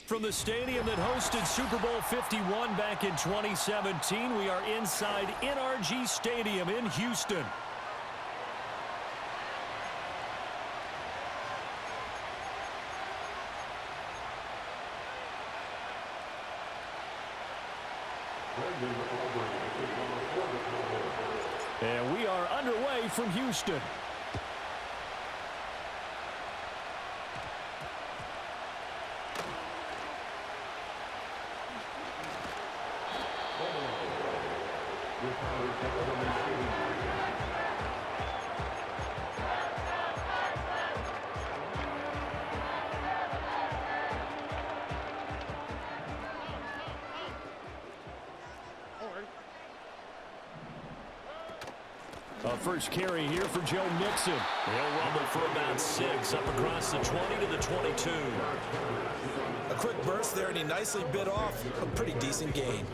From the stadium that hosted Super Bowl 51 back in 2017, we are inside NRG Stadium in Houston. And we are underway from Houston. First carry here for Joe Mixon. He'll rumble for about 6 up across the 20 to the 22. A quick burst there, and he nicely bit off a pretty decent gain.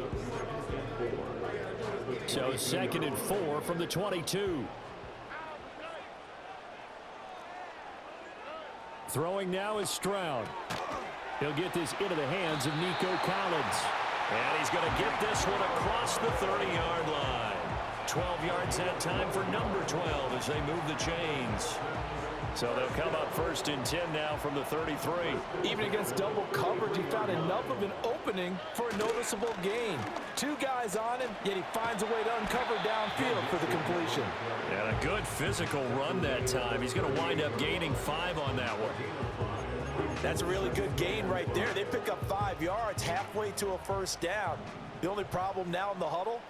So 2nd and 4 from the 22. Throwing now is Stroud. He'll get this into the hands of Nico Collins. And he's going to get this one across the 30-yard line. 12 yards that time for number 12 as they move the chains. So they'll come up 1st and 10 now from the 33. Even against double coverage, he found enough of an opening for a noticeable gain. 2 guys on him, yet he finds a way to uncover downfield for the completion. And a good physical run that time. He's going to wind up gaining 5 on that one. That's a really good gain right there. They pick up 5 yards halfway to a 1st down. The only problem now in the huddle,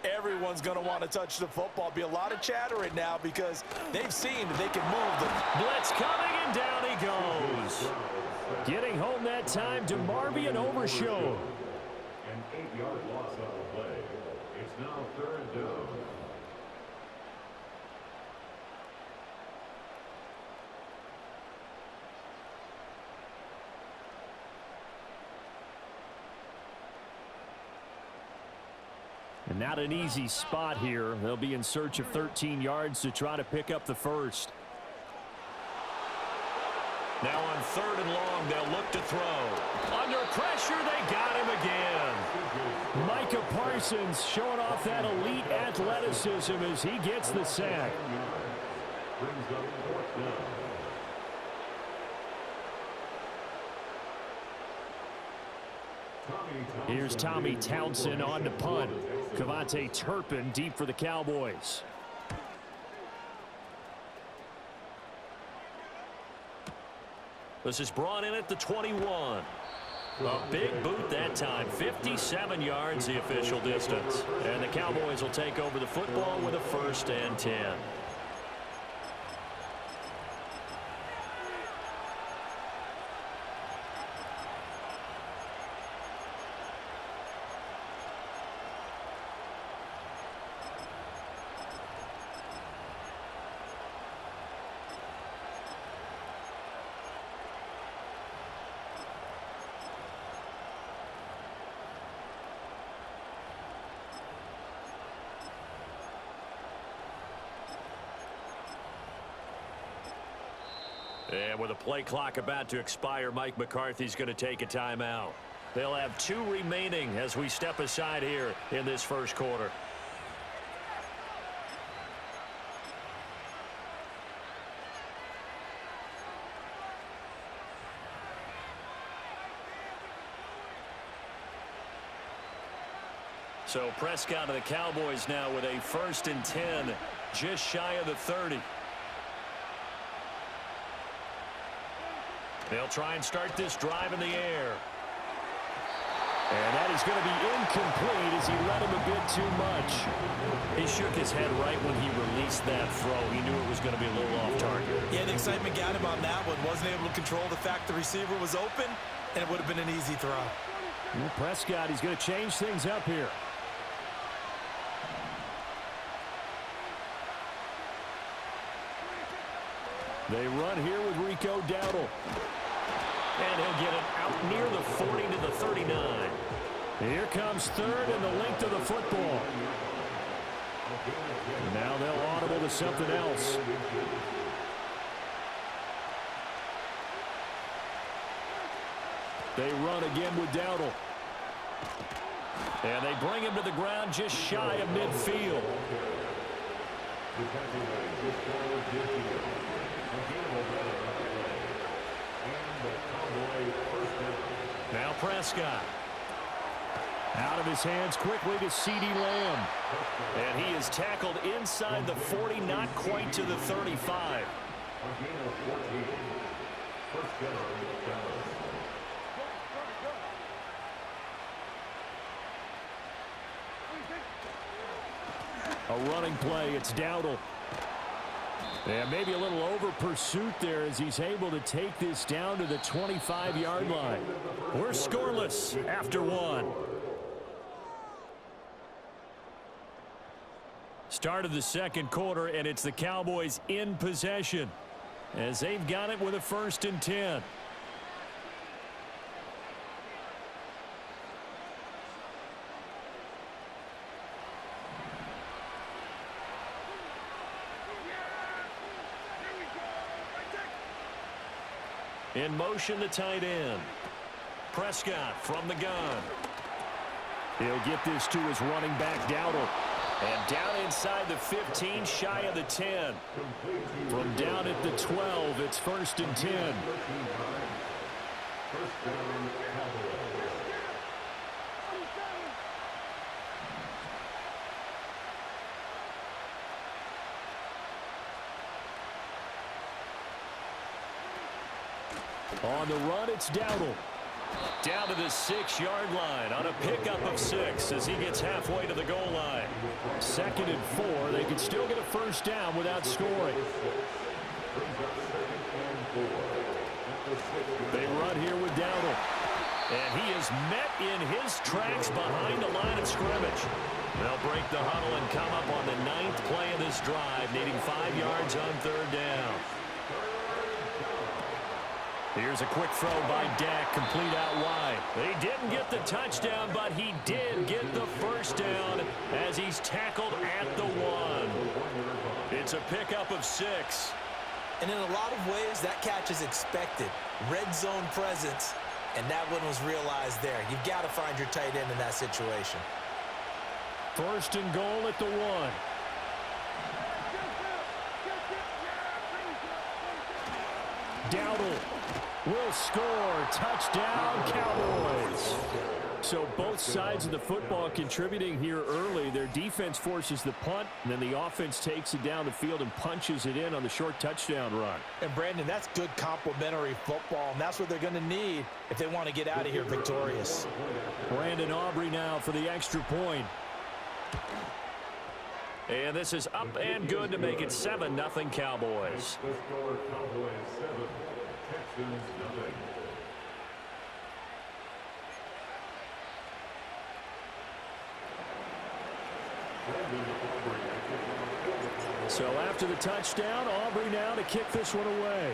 everyone's going to want to touch the football. Be a lot of chatter right now because they've seen that they can move the blitz coming, and down he goes. Getting home that time to Marvian Overshow. An 8-yard loss on the play. It's now 3rd down. And not an easy spot here. They'll be in search of 13 yards to try to pick up the 1st. Now on 3rd and long, they'll look to throw. Under pressure, they got him again. Micah Parsons showing off that elite athleticism as he gets the sack. Brings up 4th down. Here's Tommy Townsend on to punt. Cavante Turpin deep for the Cowboys. This is brought in at the 21. A big boot that time. 57 yards the official distance. And the Cowboys will take over the football with a 1st and 10. And with a play clock about to expire, Mike McCarthy's going to take a timeout. They'll have 2 remaining as we step aside here in this 1st quarter. So Prescott of the Cowboys now with a 1st and 10, just shy of the 30. They'll try and start this drive in the air. And that is going to be incomplete as he let him a bit too much. He shook his head right when he released that throw. He knew it was going to be a little off target. Yeah, the excitement got him on that one. Wasn't able to control the fact the receiver was open, and it would have been an easy throw. Well, Prescott, he's going to change things up here. They run here with Rico Dowdle. And he'll get it out near the 40 to the 39. Here comes 3rd and the length of the football. Now they'll audible to something else. They run again with Dowdle. And they bring him to the ground just shy of midfield. Now Prescott. Out of his hands quickly to CeeDee Lamb. And he is tackled inside the 40, not quite to the 35. A running play, it's Dowdle. And maybe a little over pursuit there as he's able to take this down to the 25-yard line. We're scoreless after one. Start of the second quarter, and it's the Cowboys in possession as they've got it with a 1st and 10. In motion, the tight end. Prescott from the gun. He'll get this to his running back, Dowdle. And down inside the 15, shy of the 10. From down at the 12, it's 1st and 10. On the run, it's Dowdle. Down to the 6-yard line on a pickup of 6 as he gets halfway to the goal line. 2nd and 4. They can still get a 1st down without scoring. They run here with Dowdle. And he is met in his tracks behind the line of scrimmage. They'll break the huddle and come up on the 9th play of this drive, needing 5 yards on 3rd down. Here's a quick throw by Dak, complete out wide. They didn't get the touchdown, but he did get the 1st down as he's tackled at the 1. It's a pickup of 6. And in a lot of ways, that catch is expected. Red zone presence, and that one was realized there. You've got to find your tight end in that situation. 1st and goal at the 1. Dowdle will score. Touchdown, Cowboys. So both sides of the football contributing here early. Their defense forces the punt, and then the offense takes it down the field and punches it in on the short touchdown run. And, Brandon, that's good complementary football, and that's what they're going to need if they want to get out of here victorious. Brandon Aubrey now for the extra point. And this is up and good to make it 7-0 Cowboys. So after the touchdown, Aubrey now to kick this one away.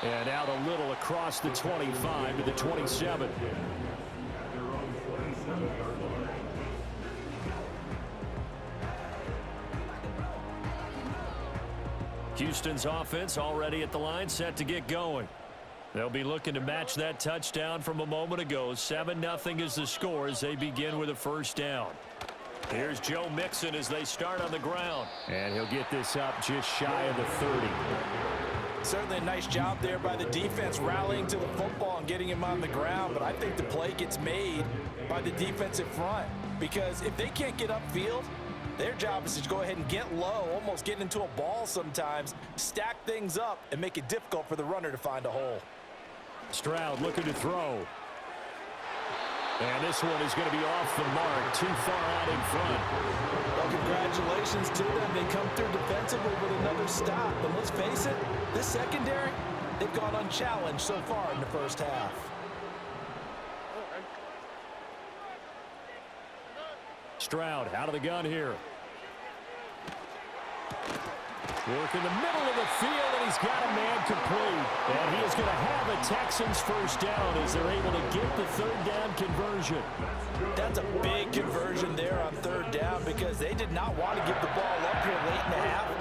And out a little across the 25 to the 27. Houston's offense already at the line, set to get going. They'll be looking to match that touchdown from a moment ago. 7-0 is the score as they begin with a 1st down. Here's Joe Mixon as they start on the ground. And he'll get this up just shy of the 30. Certainly a nice job there by the defense rallying to the football and getting him on the ground, but I think the play gets made by the defensive front because if they can't get upfield, their job is to go ahead and get low, almost get into a ball sometimes, stack things up, and make it difficult for the runner to find a hole. Stroud looking to throw. And this one is going to be off the mark, too far out in front. Well, congratulations to them. They come through defensively with another stop. But let's face it, this secondary, they've gone unchallenged so far in the 1st half. Stroud out of the gun here. Work in the middle of the field, and he's got a man complete. And he is going to have a Texans 1st down as they're able to get the 3rd down conversion. That's a big conversion there on 3rd down because they did not want to give the ball up here late in the half.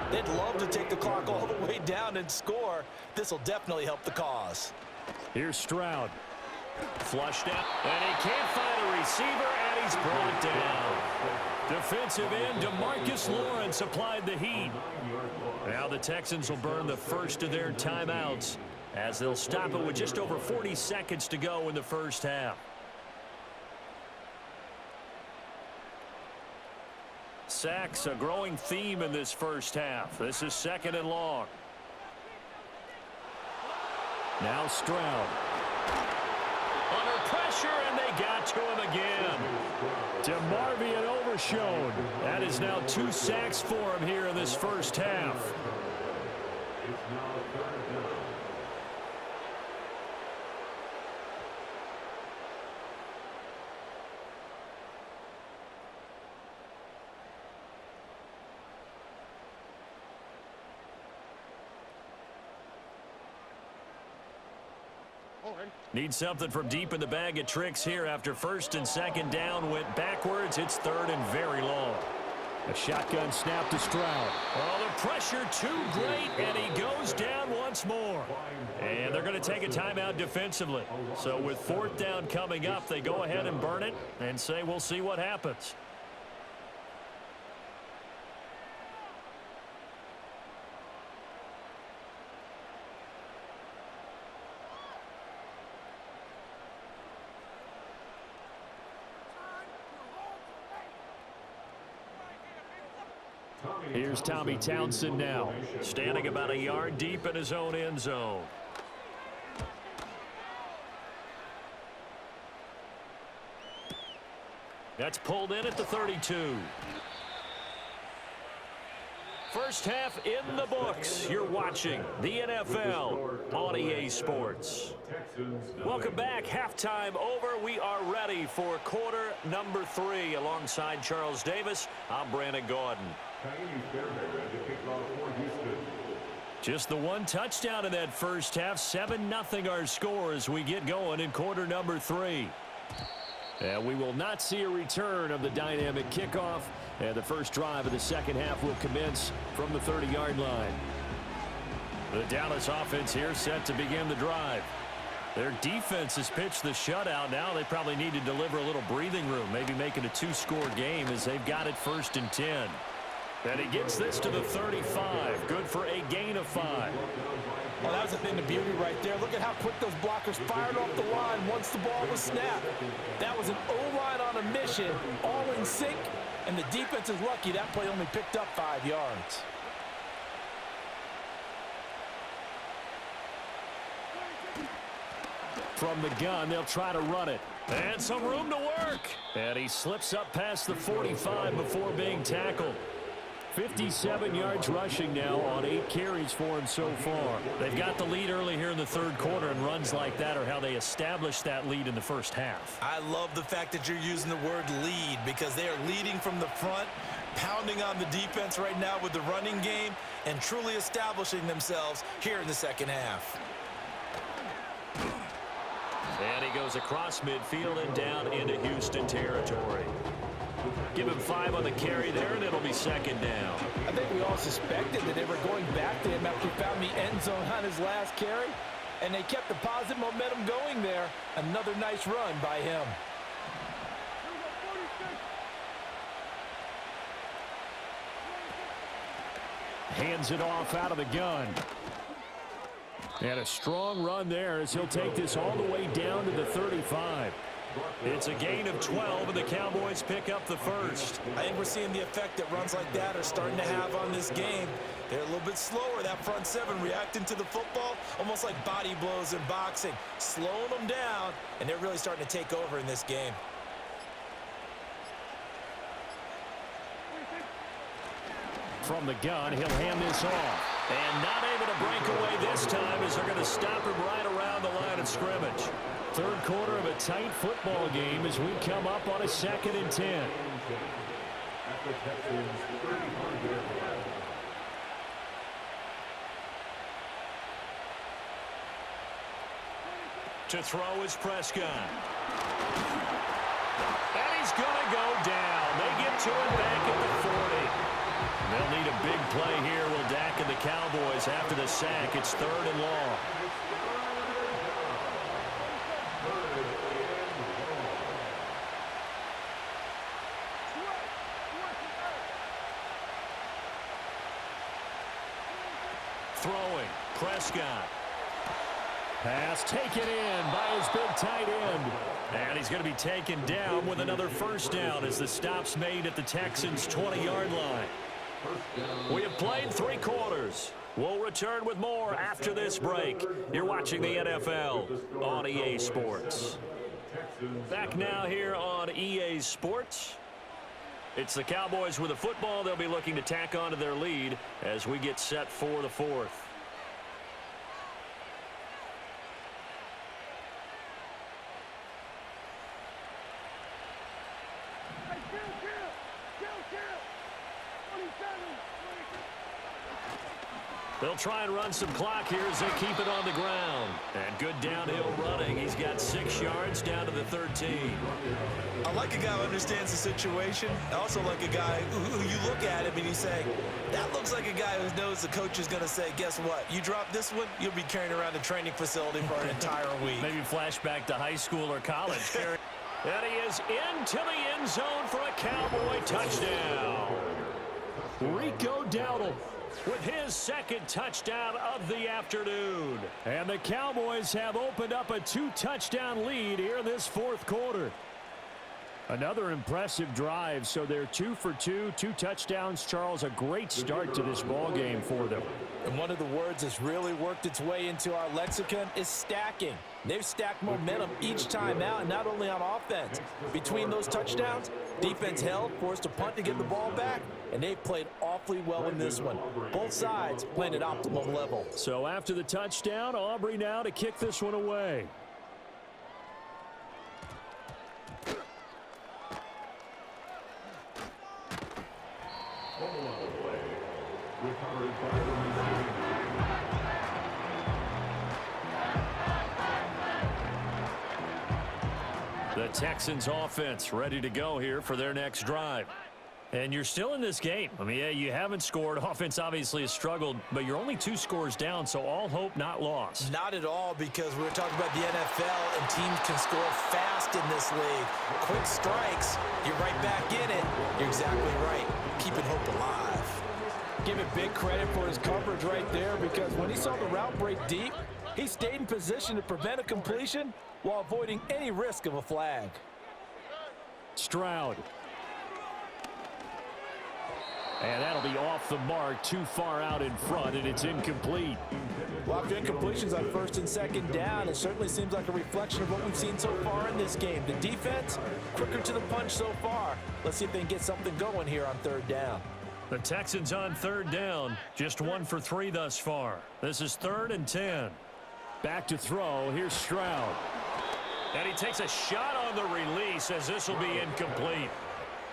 They had They'd love to take the clock all the way down and score. This will definitely help the cause. Here's Stroud. Flushed out, and he can't find a receiver, and he's brought down. Defensive end DeMarcus Lawrence applied the heat. Now the Texans will burn the first of their timeouts as they'll stop it with just over 40 seconds to go in the first half. Sacks, a growing theme in this first half. This is 2nd and long. Now Stroud. Under pressure, and they got to him again. DeMarvion overshowed. That is now 2 sacks for him here in this first half. It's now 3rd down. Need something from deep in the bag of tricks here after 1st and 2nd down went backwards. It's 3rd and very long. A shotgun snap to Stroud. Oh, the pressure too great, and he goes down once more. And they're going to take a timeout defensively. So with 4th down coming up, they go ahead and burn it and say we'll see what happens. Here's Tommy Townsend now, standing about a yard deep in his own end zone. That's pulled in at the 32. First half in the books. You're watching the NFL on EA Sports. Welcome back. Halftime over. We are ready for quarter number 3. Alongside Charles Davis, I'm Brandon Gordon. Just the one touchdown in that first half. 7-0 our score as we get going in quarter number 3. And we will not see a return of the dynamic kickoff. And the first drive of the second half will commence from the 30-yard line. The Dallas offense here set to begin the drive. Their defense has pitched the shutout. Now they probably need to deliver a little breathing room, maybe make it a 2-score game as they've got it 1st and 10. And he gets this to the 35. Good for a gain of 5. Well, that was a thing of beauty right there. Look at how quick those blockers fired off the line once the ball was snapped. That was an O-line on a mission, all in sync, and the defense is lucky that play only picked up 5 yards. From the gun, they'll try to run it. And some room to work. And he slips up past the 45 before being tackled. 57 yards rushing now on 8 carries for him so far. They've got the lead early here in the 3rd quarter, and runs like that are how they establish that lead in the first half. I love the fact that you're using the word lead because they are leading from the front, pounding on the defense right now with the running game, and truly establishing themselves here in the second half. And he goes across midfield and down into Houston territory. Give him 5 on the carry there, and it'll be 2nd down. I think we all suspected that they were going back to him after he found the end zone on his last carry, and they kept the positive momentum going there. Another nice run by him. Hands it off out of the gun. And a strong run there as he'll take this all the way down to the 35. It's a gain of 12, and the Cowboys pick up the first. I think we're seeing the effect that runs like that are starting to have on this game. They're a little bit slower, that front 7, reacting to the football, almost like body blows in boxing, slowing them down, and they're really starting to take over in this game. From the gun, he'll hand this off. And not able to break away this time as they're going to stop him right around the line of scrimmage. 3rd quarter of a tight football game as we come up on a 2nd and 10. To throw is Prescott. And he's going to go down. They get to him back at the 40. They'll need a big play here. Will Dak and the Cowboys after the sack. It's 3rd and long. Throwing. Prescott. Pass taken in by his big tight end. And he's going to be taken down with another first down as the stop's made at the Texans' 20-yard line. We have played 3 quarters. We'll return with more after this break. You're watching the NFL on EA Sports. Back now here on EA Sports. It's the Cowboys with the football. They'll be looking to tack on to their lead as we get set for the 4th. They'll try and run some clock here as they keep it on the ground. And good downhill running. He's got 6 yards down to the 13. I like a guy who understands the situation. I also like a guy who you look at him and you say, that looks like a guy who knows the coach is going to say, guess what? You drop this one, you'll be carrying around the training facility for an entire week. Maybe flashback to high school or college. And he is into the end zone for a Cowboy touchdown. Rico Dowdle with his 2nd touchdown of the afternoon. And the Cowboys have opened up a 2-touchdown lead here in this 4th quarter. Another impressive drive, so they're 2 for 2, 2 touchdowns. Charles, a great start to this ball game for them. And one of the words that's really worked its way into our lexicon is stacking. They've stacked momentum each time out, and not only on offense. Between those touchdowns, defense held, forced a punt to get the ball back, and they've played awfully well in this one. Both sides playing at optimum level. So after the touchdown, Aubrey now to kick this one away. The Texans offense ready to go here for their next drive. And you're still in this game. I mean, yeah, you haven't scored. Offense obviously has struggled, but you're only 2 scores down, so all hope not lost. Not at all, because we're talking about the NFL, and teams can score fast in this league. Quick strikes, you're right back in it. You're exactly right. Keeping hope alive. Give it big credit for his coverage right there, because when he saw the route break deep, he stayed in position to prevent a completion while avoiding any risk of a flag. Stroud. And that'll be off the mark, too far out in front, and it's incomplete. A lot of incompletions on 1st and 2nd down. It certainly seems like a reflection of what we've seen so far in this game. The defense, quicker to the punch so far. Let's see if they can get something going here on 3rd down. The Texans on 3rd down, just 1 for 3 thus far. This is 3rd and 10. Back to throw, here's Stroud. And he takes a shot on the release as this will be incomplete.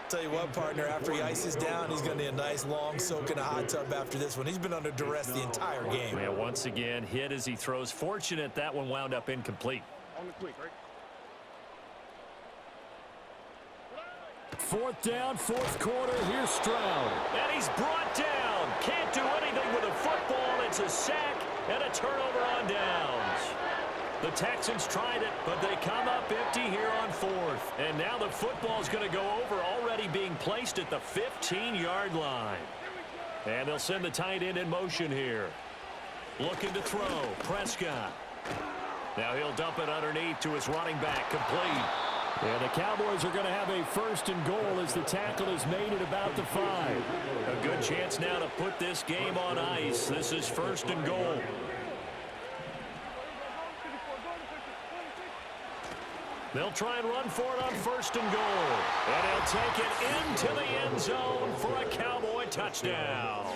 Tell you what, partner, after he ices down, he's going to need a nice long soak in a hot tub after this one. He's been under duress the entire game. Yeah, once again, hit as he throws. Fortunate that one wound up incomplete. On the quick, right? 4th down, 4th quarter. Here's Stroud. And he's brought down. Can't do anything with a football. It's a sack and a turnover on downs. The Texans tried it, but they come up empty here on 4th. And now the football's going to go over, already being placed at the 15-yard line. And they'll send the tight end in motion here. Looking to throw. Prescott. Now he'll dump it underneath to his running back. Complete. And the Cowboys are going to have a 1st and goal as the tackle is made at about the 5. A good chance now to put this game on ice. This is 1st and goal. They'll try and run for it on 1st and goal. And he'll take it into the end zone for a Cowboy touchdown.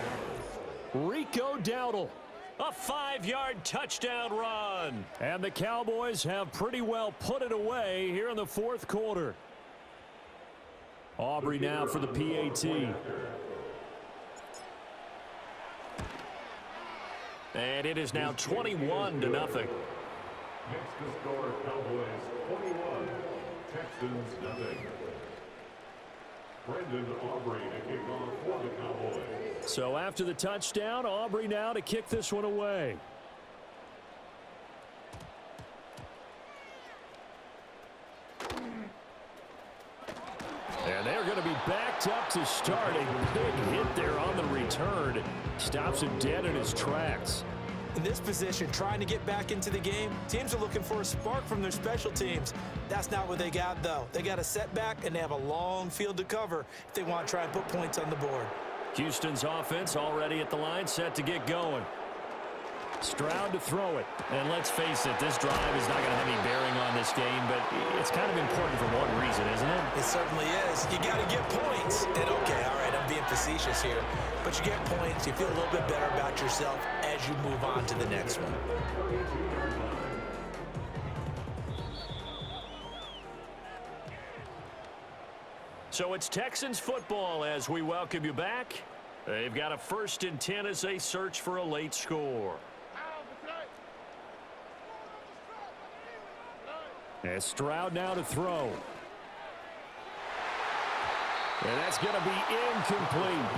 Rico Dowdle. A 5-yard touchdown run. And the Cowboys have pretty well put it away here in the 4th quarter. Aubrey now for the PAT. And it is now 21-0. Next to score, Cowboys 21, Texans nothing. Brendan Aubrey to kick off for the Cowboys. So after the touchdown, Aubrey now to kick this one away. And they're going to be backed up to start. A big hit there on the return. Stops him dead in his tracks. In this position, trying to get back into the game, teams are looking for a spark from their special teams. That's not what they got, though. They got a setback, and they have a long field to cover if they want to try and put points on the board. Houston's offense already at the line, set to get going. Stroud to throw it. And let's face it, this drive is not going to have any bearing on this game, but it's kind of important for one reason, isn't it? It certainly is. You got to get points. And okay, all right, I'm being facetious here, but you get points, you feel a little bit better about yourself as you move on to the next one. So it's Texans football as we welcome you back. They've got a 1st and 10 as they search for a late score. And Stroud now to throw. And that's going to be incomplete.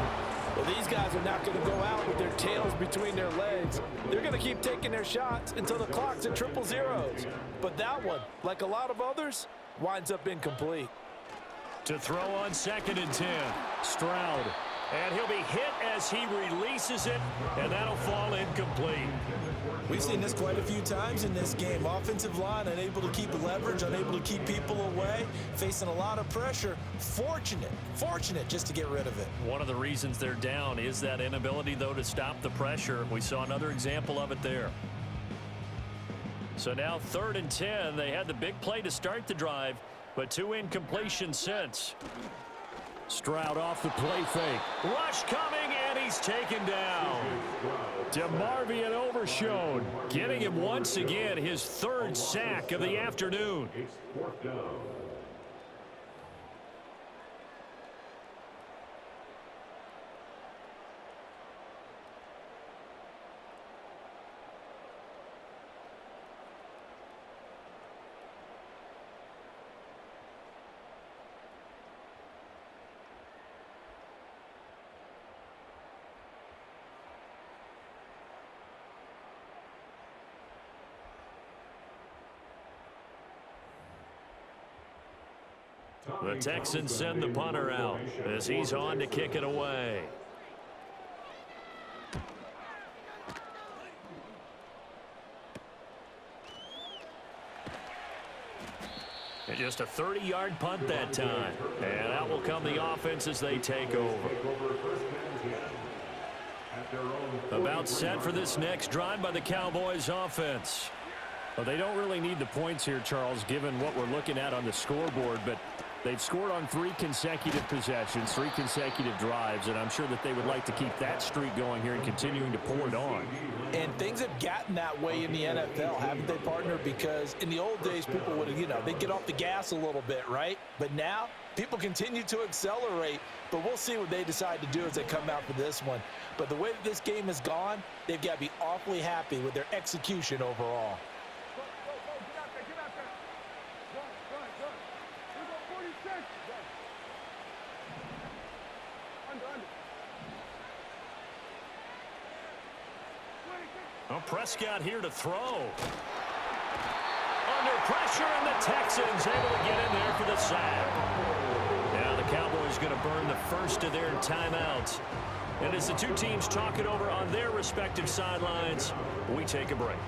Well, these guys are not going to go out with their tails between their legs. They're going to keep taking their shots until the clock's at 000. But that one, like a lot of others, winds up incomplete. To throw on 2nd and 10. Stroud. And he'll be hit as he releases it, and that'll fall incomplete. We've seen this quite a few times in this game. Offensive line unable to keep leverage, unable to keep people away, facing a lot of pressure. Fortunate just to get rid of it. One of the reasons they're down is that inability, though, to stop the pressure. We saw another example of it there. So now 3rd and 10. They had the big play to start the drive, but 2 incompletions since. Stroud off the play fake. Rush coming, and he's taken down. DeMarvion Overshown getting him once again his 3rd sack of the afternoon. It's 4th down. The Texans send the punter out as he's on to kick it away. And just a 30-yard punt that time. And out will come the offense as they take over. About set for this next drive by the Cowboys offense. Well, they don't really need the points here, Charles, given what we're looking at on the scoreboard, but they've scored on 3 consecutive possessions, 3 consecutive drives, and I'm sure that they would like to keep that streak going here and continuing to pour it on. And things have gotten that way in the NFL, haven't they, partner? Because in the old days, people would, they'd get off the gas a little bit, right? But now, people continue to accelerate, but we'll see what they decide to do as they come out for this one. But the way that this game has gone, they've got to be awfully happy with their execution overall. Well, Prescott here to throw. Under pressure, and the Texans able to get in there for the sack. Now the Cowboys going to burn the first of their timeouts. And as the two teams talk it over on their respective sidelines, we take a break.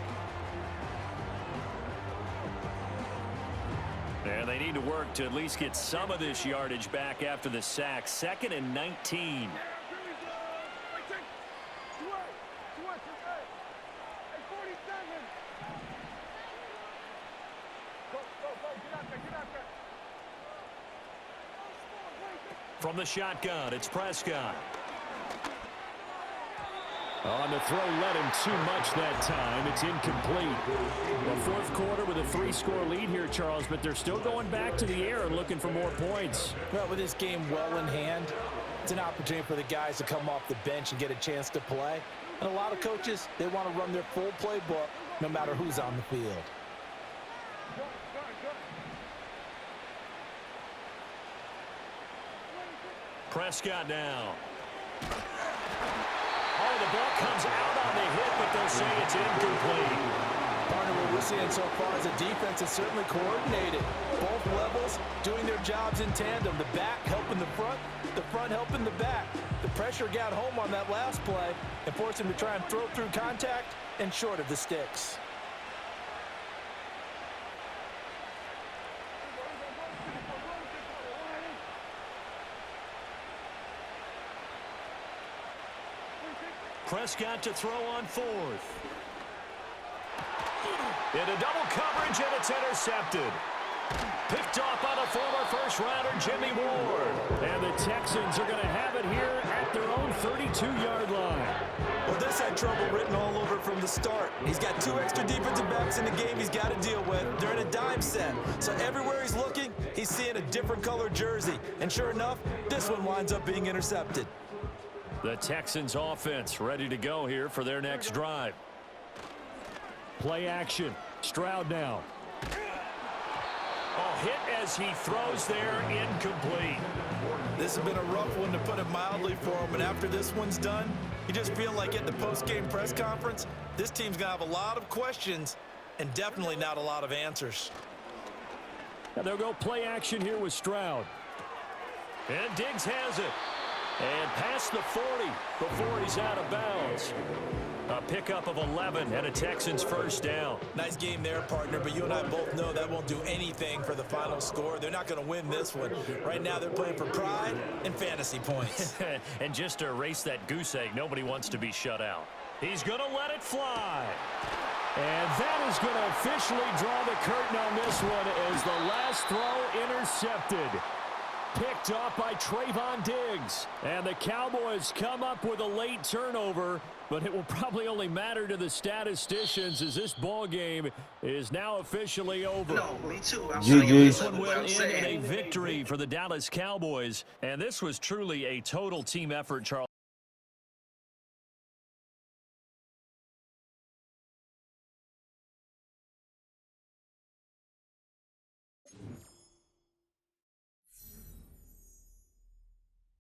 And they need to work to at least get some of this yardage back after the sack. 2nd and 19. From the shotgun, it's Prescott. On the throw, let him too much that time. It's incomplete. The 4th quarter with a 3-score lead here, Charles, but they're still going back to the air and looking for more points. Well, with this game well in hand, it's an opportunity for the guys to come off the bench and get a chance to play. And a lot of coaches, they want to run their full playbook no matter who's on the field. Prescott now. Oh, the ball comes out on the hit, but they'll say it's incomplete. Partner, what we're seeing so far is the defense is certainly coordinated. Both levels doing their jobs in tandem. The back helping the front helping the back. The pressure got home on that last play and forced him to try and throw through contact and short of the sticks. Prescott to throw on fourth. Into double coverage, and it's intercepted. Picked off by the former first-rounder, Jimmy Ward. And the Texans are going to have it here at their own 32-yard line. Well, this had trouble written all over from the start. He's got 2 extra defensive backs in the game he's got to deal with. They're in a dime set. So everywhere he's looking, he's seeing a different colored jersey. And sure enough, this one winds up being intercepted. The Texans offense ready to go here for their next drive. Play action. Stroud now. Oh, hit as he throws there, incomplete. This has been a rough one, to put it mildly, for him. And after this one's done, you just feel like at the post-game press conference, this team's going to have a lot of questions and definitely not a lot of answers. And they'll go play action here with Stroud. And Diggs has it. And past the 40 before he's out of bounds. A pickup of 11 and a Texans first down. Nice game there, partner, but you and I both know that won't do anything for the final score. They're not going to win this one. Right now they're playing for pride and fantasy points. And just to erase that goose egg, nobody wants to be shut out. He's going to let it fly. And that is going to officially draw the curtain on this one as the last throw intercepted. Picked off by Trayvon Diggs. And the Cowboys come up with a late turnover, but it will probably only matter to the statisticians as this ball game is now officially over. No, me too. This one will end in a victory for the Dallas Cowboys. And this was truly a total team effort, Charles.